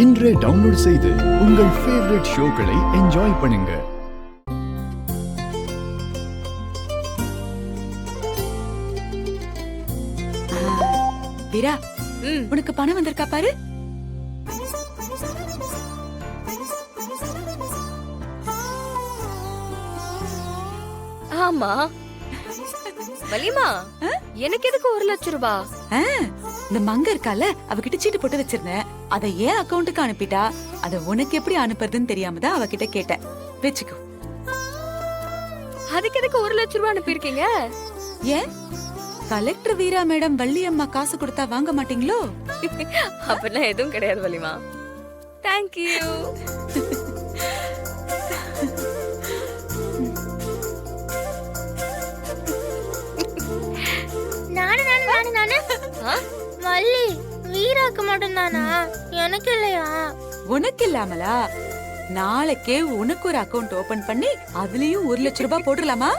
இன்றே டவுன்லோட் செய்து உங்கள் ஃபேவரட் ஷோக்களை என்ஜாய் பண்ணுங்க. வீரா, உனக்கு பணம் வந்திருக்கா பாரு. ஆமா வலிமா, எனக்கு எதுக்கு 1 லட்சம் ரூபாய்? இந்த மங்க இருக்கால, அவகிட்ட சீட்டு போட்டு வச்சிருந்தேன். அத ஏன் அக்கவுண்ட்டுக்கு அனுப்பிட்டா, அத உனக்கு எப்படி அனுப்புறதுன்னு தெரியாம தான் அவகிட்ட கேட்டேன். வெச்சுக்கோ. அதுக்கு எதுக்கு 1 லட்சம் ரூபாய் அனுப்பியிருக்கீங்க? ஏன் கலெக்டர் வீரா மேடம் வள்ளி அம்மா காசு கொடுத்தா வாங்க மாட்டீங்களோ? அப்படிலாம் எதுவும் கிடையாது வலிமா. தேங்க்யூ. வள்ளி வீராக்கு மட்டும் தானா, எனக்கு இல்லையா? உனக்கு இல்லாமலா? நாளைக்கே உனக்கு ஒரு அக்கவுண்ட் ஓபன் பண்ணி அதுலயும் 1 லட்சம் ரூபாய் போட்டுடலாமா?